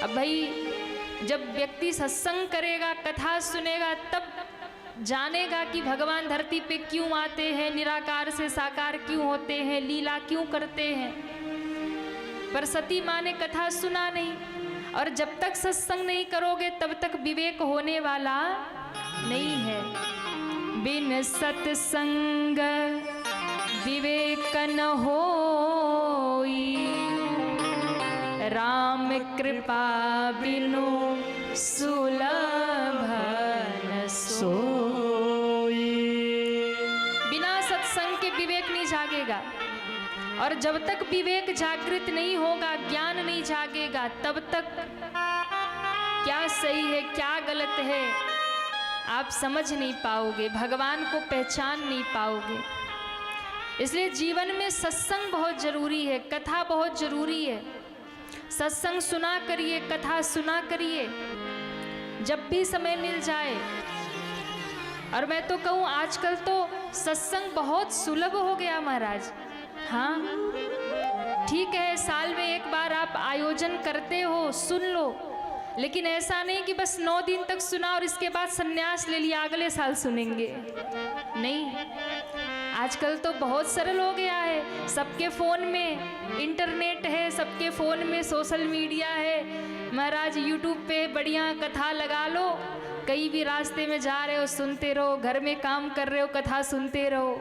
अब भाई जब व्यक्ति सत्संग करेगा, कथा सुनेगा, तब जानेगा कि भगवान धरती पे क्यों आते हैं, निराकार से साकार क्यों होते हैं, लीला क्यों करते हैं। पर सती माँ ने कथा सुना नहीं, और जब तक सत्संग नहीं करोगे तब तक विवेक होने वाला नहीं है। बिन सत्संग विवेक न होई, राम कृपा बिनु सुलभ न सोई। बिना सत्संग के विवेक नहीं जागेगा, और जब तक विवेक जागृत नहीं होगा, ज्ञान नहीं जागेगा, तब तक क्या सही है क्या गलत है आप समझ नहीं पाओगे, भगवान को पहचान नहीं पाओगे। इसलिए जीवन में सत्संग बहुत जरूरी है, कथा बहुत जरूरी है। सत्संग सुना करिए, कथा सुना करिए जब भी समय मिल जाए। और मैं तो कहूँ आजकल तो सत्संग बहुत सुलभ हो गया महाराज। हाँ ठीक है, साल में एक बार आप आयोजन करते हो, सुन लो, लेकिन ऐसा नहीं कि बस 9 दिन तक सुना और इसके बाद संन्यास ले लिया, अगले साल सुनेंगे। नहीं, आजकल तो बहुत सरल हो गया है। सबके फ़ोन में इंटरनेट है, सबके फ़ोन में सोशल मीडिया है। महाराज यूट्यूब पे बढ़िया कथा लगा लो, कहीं भी रास्ते में जा रहे हो सुनते रहो, घर में काम कर रहे हो कथा सुनते रहो।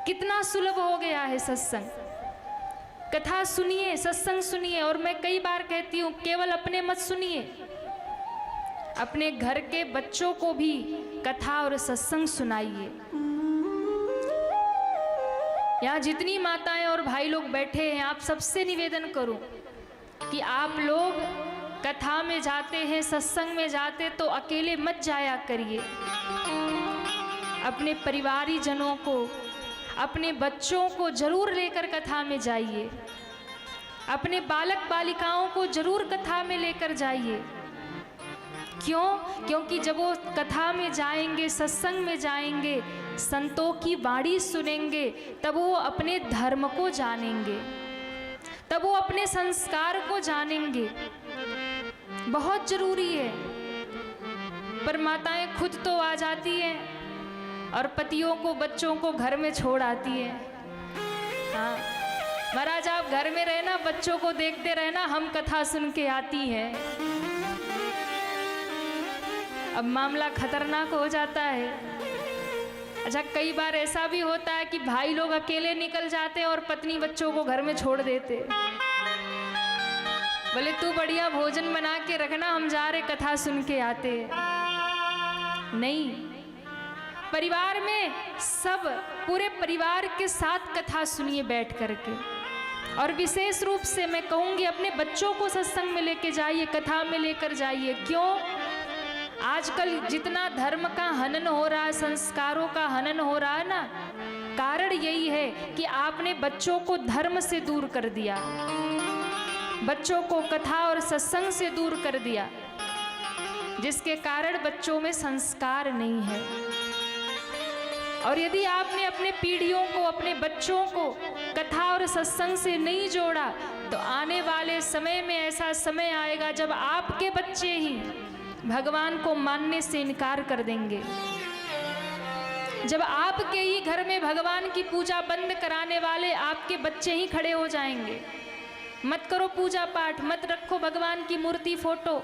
कितना सुलभ हो गया है सत्संग। कथा सुनिए, सत्संग सुनिए। और मैं कई बार कहती हूँ, केवल अपने मत सुनिए, अपने घर के बच्चों को भी कथा और सत्संग सुनाइए। यहाँ जितनी माताएं और भाई लोग बैठे हैं, आप सबसे निवेदन करूं कि आप लोग कथा में जाते हैं, सत्संग में जाते तो अकेले मत जाया करिए। अपने परिवारी जनों को, अपने बच्चों को जरूर लेकर कथा में जाइए। अपने बालक बालिकाओं को जरूर कथा में लेकर जाइए। क्यों? क्योंकि जब वो कथा में जाएंगे, सत्संग में जाएंगे, संतों की वाणी सुनेंगे, तब वो अपने धर्म को जानेंगे, तब वो अपने संस्कार को जानेंगे। बहुत जरूरी है। पर माताएं खुद तो आ जाती हैं और पतियों को, बच्चों को घर में छोड़ आती हैं। हाँ महाराज, आप घर में रहना, बच्चों को देखते रहना, हम कथा सुन के आती हैं। अब मामला खतरनाक हो जाता है। अच्छा, कई बार ऐसा भी होता है कि भाई लोग अकेले निकल जाते और पत्नी बच्चों को घर में छोड़ देते। बोले तू बढ़िया भोजन बना के रखना, हम जा रहे कथा सुन के आते। नहीं, परिवार में सब, पूरे परिवार के साथ कथा सुनिए बैठ करके। और विशेष रूप से मैं कहूँगी, अपने बच्चों को सत्संग में लेके जाइए, कथा में लेकर जाइए। क्यों? आजकल जितना धर्म का हनन हो रहा है, संस्कारों का हनन हो रहा है ना, कारण यही है कि आपने बच्चों को धर्म से दूर कर दिया, बच्चों को कथा और सत्संग से दूर कर दिया, जिसके कारण बच्चों में संस्कार नहीं है। और यदि आपने अपने पीढ़ियों को, अपने बच्चों को कथा और सत्संग से नहीं जोड़ा, तो आने वाले समय में ऐसा समय आएगा जब आपके बच्चे ही भगवान को मानने से इनकार कर देंगे। जब आपके ही घर में भगवान की पूजा बंद कराने वाले आपके बच्चे ही खड़े हो जाएंगे। मत करो पूजा पाठ, मत रखो भगवान की मूर्ति, फोटो,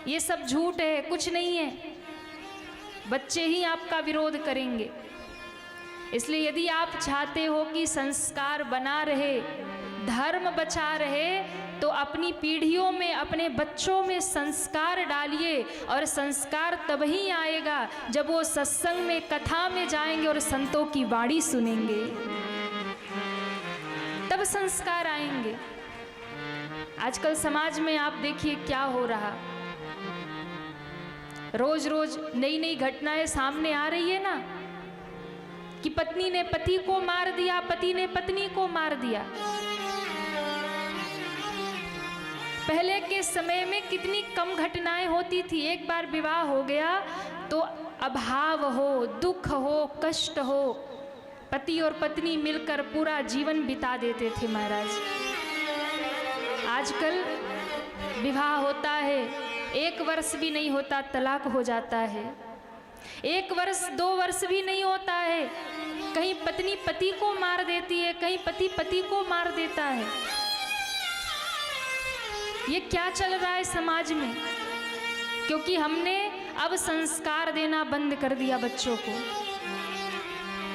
ये सब झूठ है, कुछ नहीं है। बच्चे ही आपका विरोध करेंगे। इसलिए यदि आप चाहते हो कि संस्कार बना रहे, धर्म बचा रहे, तो अपनी पीढ़ियों में, अपने बच्चों में संस्कार डालिए। और संस्कार तभी आएगा जब वो सत्संग में, कथा में जाएंगे और संतों की वाणी सुनेंगे, तब संस्कार आएंगे। आजकल समाज में आप देखिए क्या हो रहा, रोज रोज नई नई घटनाएं सामने आ रही है ना, कि पत्नी ने पति को मार दिया, पति ने पत्नी को मार दिया। पहले के समय में कितनी कम घटनाएं होती थी। एक बार विवाह हो गया तो अभाव हो, दुख हो, कष्ट हो, पति और पत्नी मिलकर पूरा जीवन बिता देते थे महाराज। आजकल विवाह होता है, 1 वर्ष भी नहीं होता तलाक हो जाता है, 1 वर्ष 2 वर्ष भी नहीं होता है, कहीं पत्नी पति को मार देती है, कहीं पति पति को मार देता है। ये क्या चल रहा है समाज में? क्योंकि हमने अब संस्कार देना बंद कर दिया बच्चों को।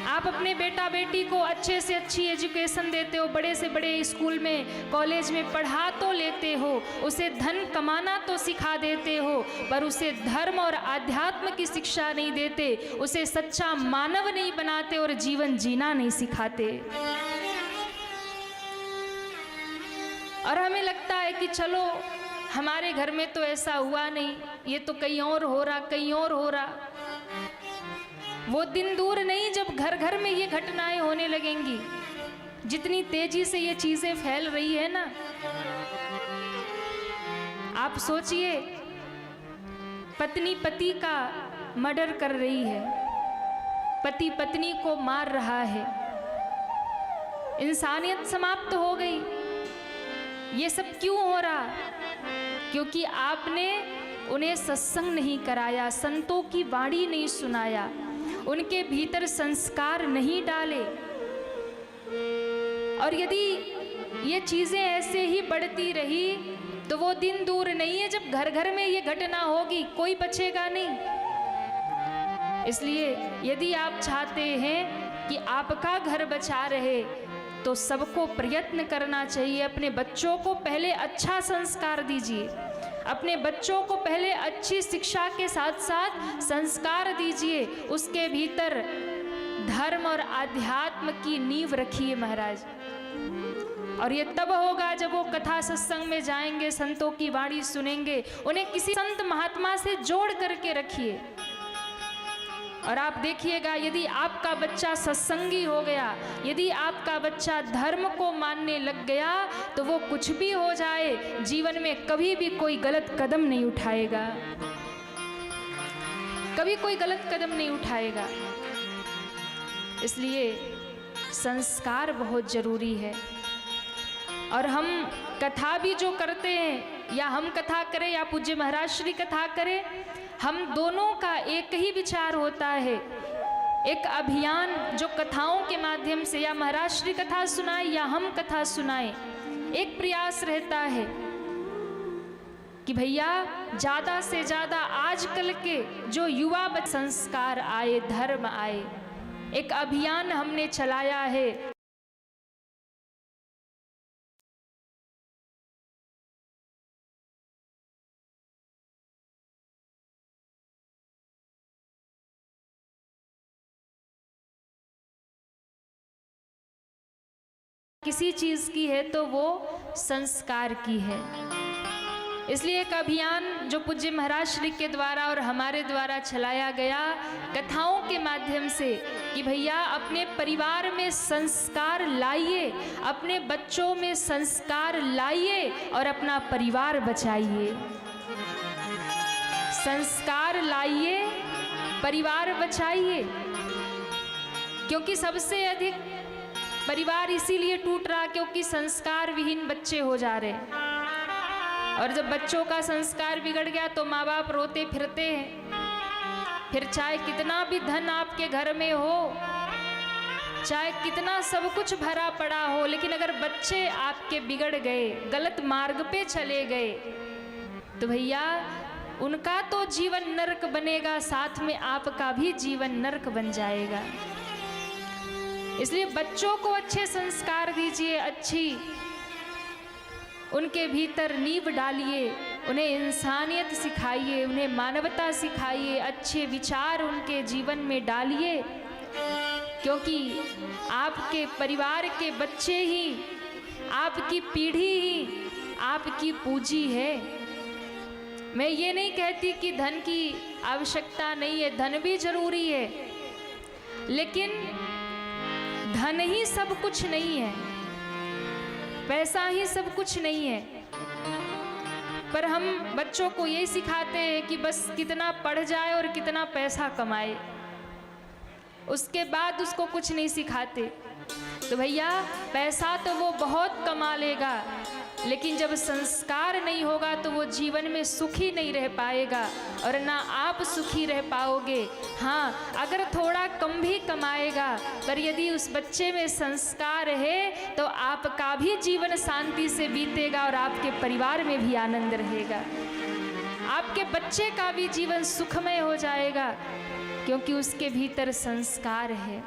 आप अपने बेटा बेटी को अच्छे से अच्छी एजुकेशन देते हो, बड़े से बड़े स्कूल में कॉलेज में पढ़ा तो लेते हो, उसे धन कमाना तो सिखा देते हो, पर उसे धर्म और आध्यात्म की शिक्षा नहीं देते, उसे सच्चा मानव नहीं बनाते और जीवन जीना नहीं सिखाते। और हमें लगता है कि चलो हमारे घर में तो ऐसा हुआ नहीं, ये तो कहीं और हो रहा, कहीं और हो रहा। वो दिन दूर नहीं जब घर घर में ये घटनाएं होने लगेंगी। जितनी तेजी से ये चीजें फैल रही है ना, आप सोचिए, पत्नी पति का मर्डर कर रही है, पति पत्नी को मार रहा है, इंसानियत समाप्त हो गई। ये सब क्यों हो रहा? क्योंकि आपने उन्हें सत्संग नहीं कराया, संतों की वाणी नहीं सुनाया, उनके भीतर संस्कार नहीं डाले। और यदि ये चीजें ऐसे ही बढ़ती रही तो वो दिन दूर नहीं है जब घर घर में ये घटना होगी, कोई बचेगा नहीं। इसलिए यदि आप चाहते हैं कि आपका घर बचा रहे तो सबको प्रयत्न करना चाहिए। अपने बच्चों को पहले अच्छा संस्कार दीजिए, अपने बच्चों को पहले अच्छी शिक्षा के साथ साथ संस्कार दीजिए, उसके भीतर धर्म और आध्यात्म की नींव रखिए महाराज। और ये तब होगा जब वो कथा सत्संग में जाएंगे, संतों की वाणी सुनेंगे, उन्हें किसी संत महात्मा से जोड़ करके रखिए। और आप देखिएगा, यदि आपका बच्चा सत्संगी हो गया, यदि आपका बच्चा धर्म को मानने लग गया, तो वो कुछ भी हो जाए जीवन में कभी भी कोई गलत कदम नहीं उठाएगा, कभी कोई गलत कदम नहीं उठाएगा। इसलिए संस्कार बहुत जरूरी है। और हम कथा भी जो करते हैं, या हम कथा करें या पूज्य महाराज श्री कथा करें, हम दोनों का एक ही विचार होता है। एक अभियान जो कथाओं के माध्यम से, या महाराज श्री कथा सुनाए या हम कथा सुनाए, एक प्रयास रहता है कि भैया ज़्यादा से ज़्यादा आजकल के जो युवा संस्कार आए, धर्म आए। एक अभियान हमने चलाया है, किसी चीज़ की है तो वो संस्कार की है। इसलिए एक अभियान जो पूज्य महाराज श्री के द्वारा और हमारे द्वारा चलाया गया कथाओं के माध्यम से, कि भैया अपने परिवार में संस्कार लाइए, अपने बच्चों में संस्कार लाइए और अपना परिवार बचाइए। संस्कार लाइए, परिवार बचाइए। क्योंकि सबसे अधिक परिवार इसीलिए टूट रहा क्योंकि संस्कार विहीन बच्चे हो जा रहे हैं। और जब बच्चों का संस्कार बिगड़ गया तो माँ बाप रोते फिरते हैं। फिर चाहे कितना भी धन आपके घर में हो, चाहे कितना सब कुछ भरा पड़ा हो, लेकिन अगर बच्चे आपके बिगड़ गए, गलत मार्ग पे चले गए, तो भैया उनका तो जीवन नरक बनेगा, साथ में आपका भी जीवन नरक बन जाएगा। इसलिए बच्चों को अच्छे संस्कार दीजिए, अच्छी उनके भीतर नींव डालिए, उन्हें इंसानियत सिखाइए, उन्हें मानवता सिखाइए, अच्छे विचार उनके जीवन में डालिए। क्योंकि आपके परिवार के बच्चे ही, आपकी पीढ़ी ही आपकी पूंजी है। मैं ये नहीं कहती कि धन की आवश्यकता नहीं है, धन भी जरूरी है, लेकिन धन ही सब कुछ नहीं है, पैसा ही सब कुछ नहीं है। पर हम बच्चों को ये सिखाते हैं कि बस कितना पढ़ जाए और कितना पैसा कमाए, उसके बाद उसको कुछ नहीं सिखाते। तो भैया पैसा तो वो बहुत कमा लेगा, लेकिन जब संस्कार नहीं होगा तो वो जीवन में सुखी नहीं रह पाएगा और ना आप सुखी रह पाओगे। हाँ, अगर थोड़ा कम भी कमाएगा, पर यदि उस बच्चे में संस्कार है तो आपका भी जीवन शांति से बीतेगा और आपके परिवार में भी आनंद रहेगा, आपके बच्चे का भी जीवन सुखमय हो जाएगा, क्योंकि उसके भीतर संस्कार है।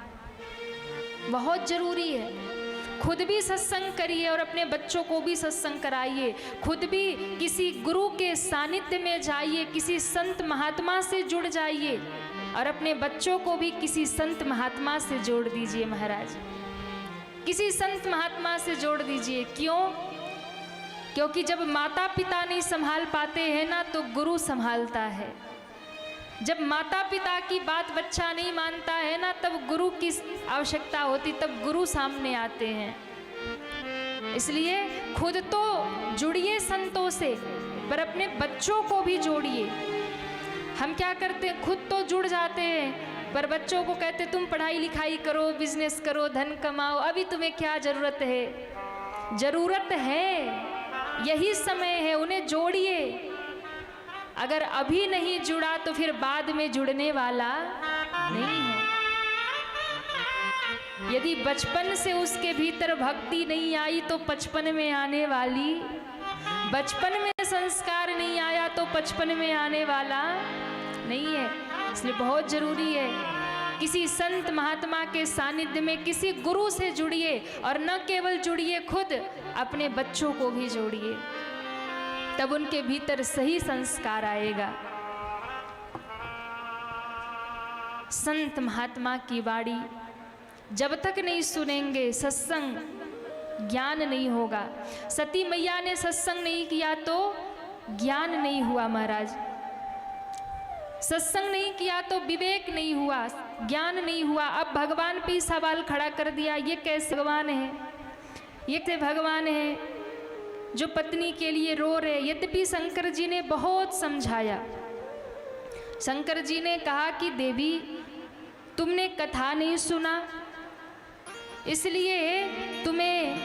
बहुत जरूरी है। खुद भी सत्संग करिए और अपने बच्चों को भी सत्संग कराइए। खुद भी किसी गुरु के सानिध्य में जाइए, किसी संत महात्मा से जुड़ जाइए और अपने बच्चों को भी किसी संत महात्मा से जोड़ दीजिए। महाराज, किसी संत महात्मा से जोड़ दीजिए। क्यों? क्योंकि जब माता पिता नहीं संभाल पाते हैं ना, तो गुरु संभालता है। जब माता पिता की बात बच्चा नहीं मानता है ना, तब गुरु की आवश्यकता होती, तब गुरु सामने आते हैं। इसलिए खुद तो जुड़िए संतों से, पर अपने बच्चों को भी जोड़िए। हम क्या करते हैं, खुद तो जुड़ जाते हैं, पर बच्चों को कहते तुम पढ़ाई लिखाई करो, बिजनेस करो, धन कमाओ, अभी तुम्हें क्या जरूरत है। जरूरत है, यही समय है, उन्हें जोड़िए। अगर अभी नहीं जुड़ा तो फिर बाद में जुड़ने वाला नहीं है। यदि बचपन से उसके भीतर भक्ति नहीं आई तो 55 में आने वाली, बचपन में संस्कार नहीं आया तो 55 में आने वाला नहीं है। इसलिए बहुत जरूरी है किसी संत महात्मा के सानिध्य में, किसी गुरु से जुड़िए और न केवल जुड़िए, खुद अपने बच्चों को भी जोड़िए, तब उनके भीतर सही संस्कार आएगा। संत महात्मा की वाणी जब तक नहीं सुनेंगे, सत्संग ज्ञान नहीं होगा। सती मैया ने सत्संग नहीं किया तो ज्ञान नहीं हुआ। महाराज, सत्संग नहीं किया तो विवेक नहीं हुआ, ज्ञान नहीं हुआ। अब भगवान पे सवाल खड़ा कर दिया, ये कैसे भगवान है, ये कैसे भगवान है जो पत्नी के लिए रो रहे। यद्यपि शंकर जी ने बहुत समझाया। शंकर जी ने कहा कि देवी, तुमने कथा नहीं सुना, इसलिए तुम्हें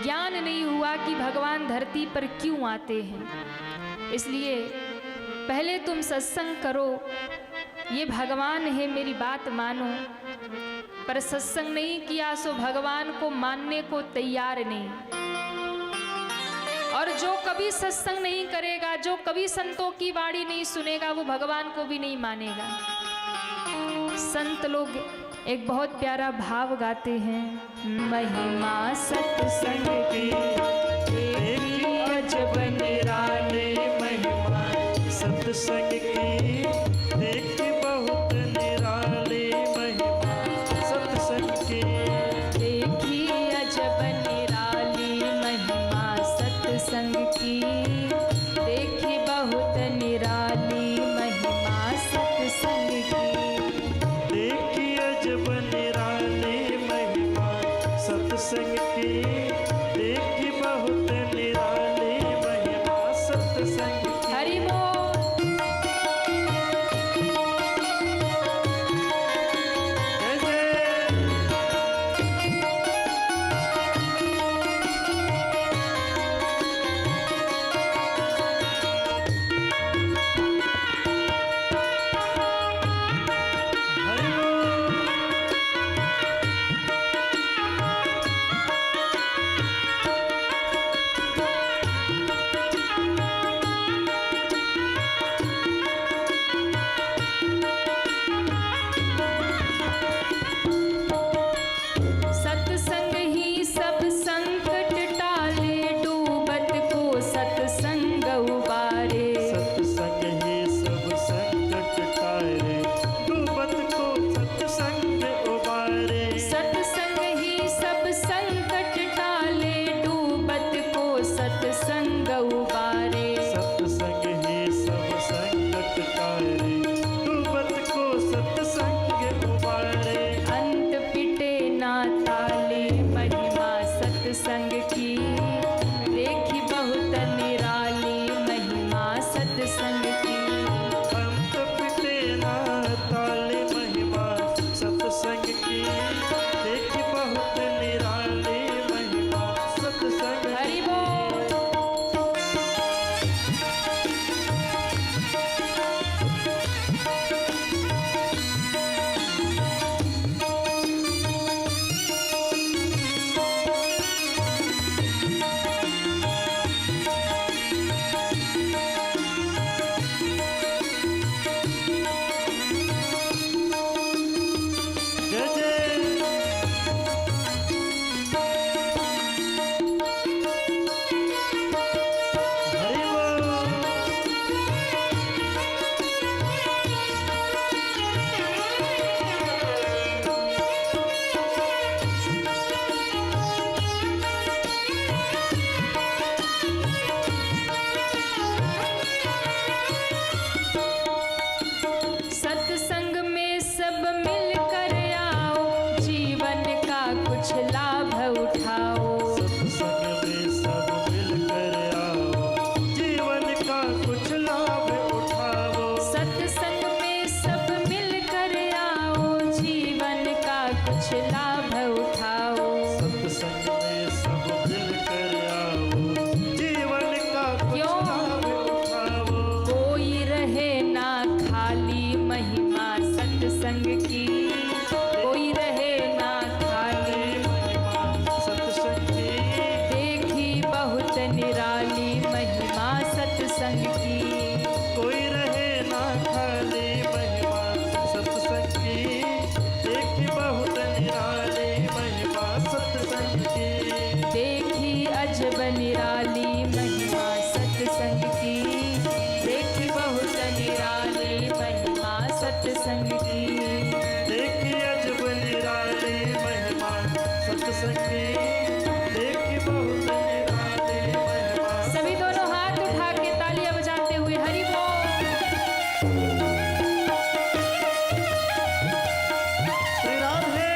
ज्ञान नहीं हुआ कि भगवान धरती पर क्यों आते हैं। इसलिए पहले तुम सत्संग करो, ये भगवान है, मेरी बात मानो। पर सत्संग नहीं किया सो भगवान को मानने को तैयार नहीं। और जो कभी सत्संग नहीं करेगा, जो कभी संतों की वाणी नहीं सुनेगा, वो भगवान को भी नहीं मानेगा। संत लोग एक बहुत प्यारा भाव गाते हैं, महिमा सत्संग की तेरी अजब निराले, महिमा सत्संग की देख बहुत निराले, महिमा सत्संग की देखी अजब निराली, महिमा सत्संग की देखी बहुत निराली, महिमा सत्संग की देखी अजब निराली, महिमा सत्संग की देखी बहुत निराली, महिमा सत्संग की। हरि बोल। सत्संग की। कोई रहे ना खाली महिमा सत्संग की, देखी बहुत निराली महिमा सत्संग की। देखी अजब निराली महिमा सत्संग की, देखी बहुत निराली महिमा सत्संग की। देखी अजब निराली महिमा सत्संग की, देखी बहुत निराली महिमा। सभी दोनों हाथ उठा के तालियां बजाते हुए हरि बोल। श्री राधे।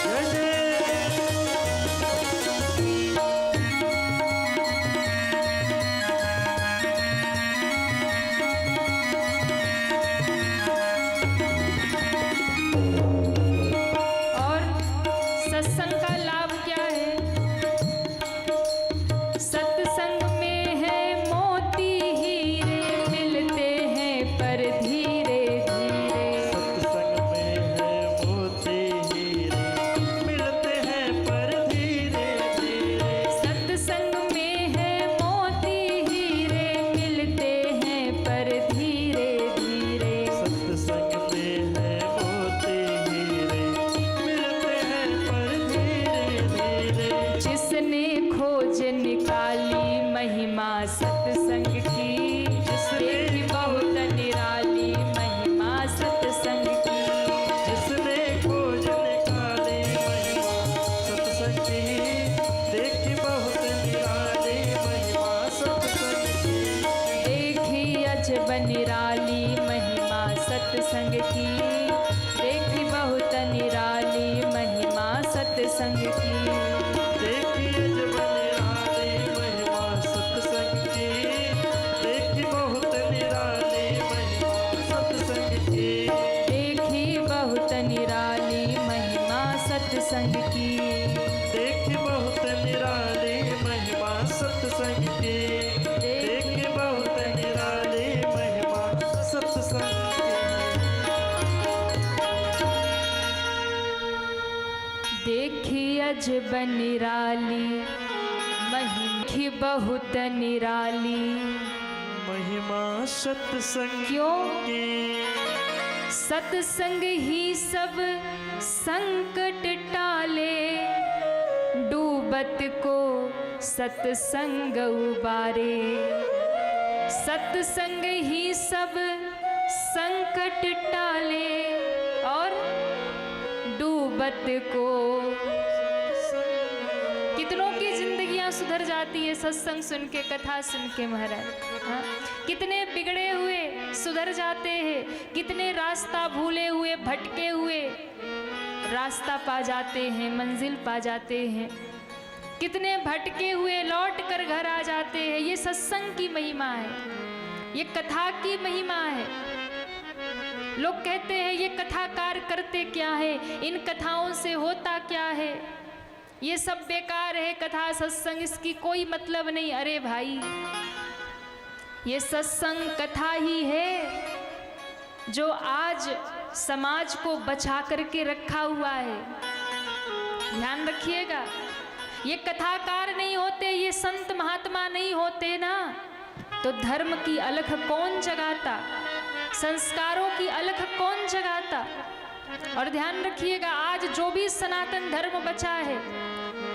जय जय। और सत्संग का लाभ क्या है? सत्संग में है मोती हीरे, मिलते हैं पर धीरे धीरे। सत्संग में है मोती हीरे, मिलते हैं पर धीरे धीरे। सत्संग में है मोती हीरे, मिलते हैं पर धीरे धीरे। सत्संग में है मोती हीरे, मिलते हैं पर धीरे धीरे। जिसने खोज निकाली महिमा सत्संग की, देखी बहुत निराली महिमा सत्संग की। जिसने खोज निकाली महिमा सत्संग की, देखी बहुत निराली महिमा सत्संग की। देखी अजब निराली महिमा सत्संग की, देखी बहुत निराली महिमा सत्संग की। देखी अजब निराली महिमा सत्संग की, देखी बहुत निराली महिमा सत्संग की। देखी बहुत निराली महिमा सत्संग की। देखी बहुत निराली महिमा सत्संग की, देखी बहुत निराली महिमा सत्संग की। देखी अजब निराली महिमा बहुत निराली। महिमा सत्संग क्यों? की। सत्संग ही सब संकट टाले, डूबत को सत्संग उबारे। सत्संग ही सब संकट टाले और डूबत को। कितनों की जिंदगियां सुधर जाती है सत्संग सुन के, कथा सुन के महाराज। हाँ? कितने बिगड़े हुए सुधर जाते हैं, कितने रास्ता भूले हुए भटके हुए रास्ता पा जाते हैं, मंजिल पा जाते हैं। कितने भटके हुए लौट कर घर आ जाते हैं। ये सत्संग की महिमा है, ये कथा की महिमा है। लोग कहते हैं ये कथाकार करते क्या है, इन कथाओं से होता क्या है, ये सब बेकार है कथा सत्संग, इसकी कोई मतलब नहीं। अरे भाई, ये सत्संग कथा ही है जो आज समाज को बचा करके रखा हुआ है। ध्यान रखिएगा, ये कथाकार नहीं होते, ये संत महात्मा नहीं होते ना, तो धर्म की अलख कौन जगाता, संस्कारों की अलख कौन जगाता। और ध्यान रखिएगा, आज जो भी सनातन धर्म बचा है,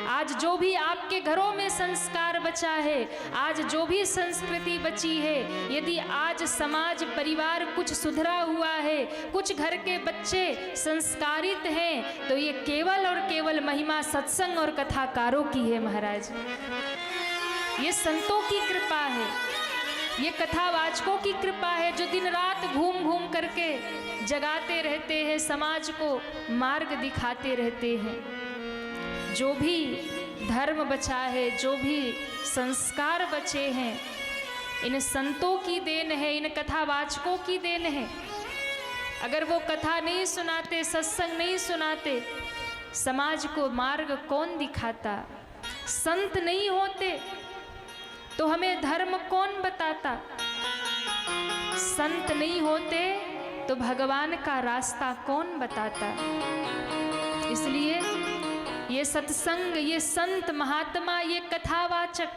आज जो भी आपके घरों में संस्कार बचा है, आज जो भी संस्कृति बची है, यदि आज समाज परिवार कुछ सुधरा हुआ है, कुछ घर के बच्चे संस्कारित हैं, तो ये केवल और केवल महिमा सत्संग और कथाकारों की है महाराज। ये संतों की कृपा है, ये कथावाचकों की कृपा है, जो दिन रात घूम घूम करके जगाते रहते हैं, समाज को मार्ग दिखाते रहते हैं। जो भी धर्म बचा है, जो भी संस्कार बचे हैं, इन संतों की देन है, इन कथावाचकों की देन है। अगर वो कथा नहीं सुनाते, सत्संग नहीं सुनाते, समाज को मार्ग कौन दिखाता? संत नहीं होते तो हमें धर्म कौन बताता? संत नहीं होते तो भगवान का रास्ता कौन बताता। इसलिए ये सत्संग, ये संत महात्मा, ये कथावाचक,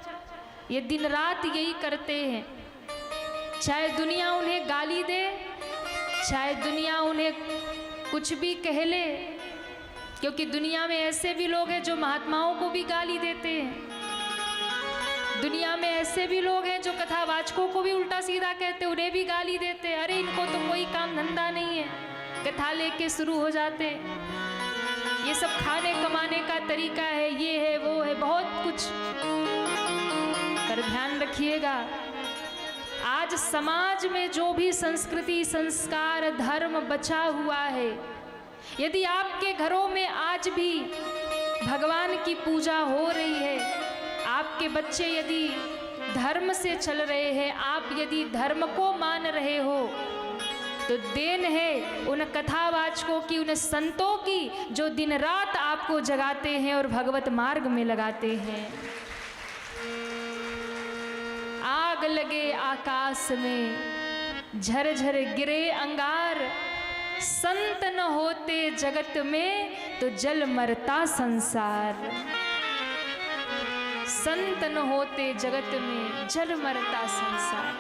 ये दिन रात यही करते हैं। चाहे दुनिया उन्हें गाली दे, चाहे दुनिया उन्हें कुछ भी कह ले, क्योंकि दुनिया में ऐसे भी लोग हैं जो महात्माओं को भी गाली देते हैं। दुनिया में ऐसे भी लोग हैं जो कथावाचकों को भी उल्टा सीधा कहते, उन्हें भी गाली देते। अरे इनको तो कोई काम धंधा नहीं है, कथा लेके शुरू हो जाते। ये सब खाने कमाने का तरीका है, ये है वो है, बहुत कुछ। पर ध्यान रखिएगा, आज समाज में जो भी संस्कृति, संस्कार, धर्म बचा हुआ है, यदि आपके घरों में आज भी भगवान की पूजा हो रही है, आपके बच्चे यदि धर्म से चल रहे हैं, आप यदि धर्म को मान रहे हो, तो देन है उन कथावाचकों की, उन संतों की, जो दिन रात आपको जगाते हैं और भगवत मार्ग में लगाते हैं। आग लगे आकाश में, झरझर गिरे अंगार, संत न होते जगत में तो जल मरता संसार। संत न होते जगत में जल मरता संसार।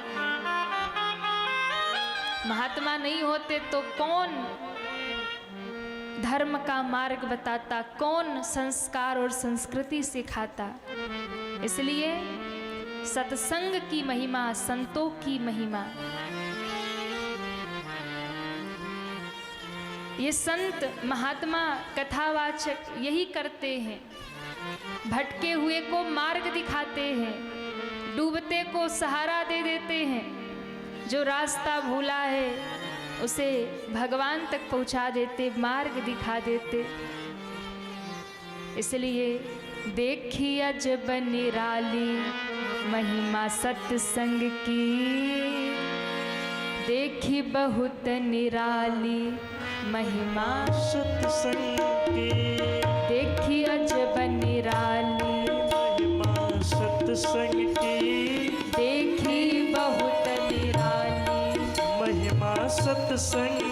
महात्मा नहीं होते तो कौन धर्म का मार्ग बताता, कौन संस्कार और संस्कृति सिखाता। इसलिए सत्संग की महिमा, संतों की महिमा, ये संत महात्मा कथावाचक यही करते हैं। भटके हुए को मार्ग दिखाते हैं, डूबते को सहारा दे देते हैं, जो रास्ता भूला है उसे भगवान तक पहुंचा देते, मार्ग दिखा देते। इसलिए देखी अजब निराली महिमा सत्संग की, देखी बहुत निराली महिमा सत्संग की, देखी अजब निराली महिमा सत्संग की, देखी बहुत निराली महिमा सत्संग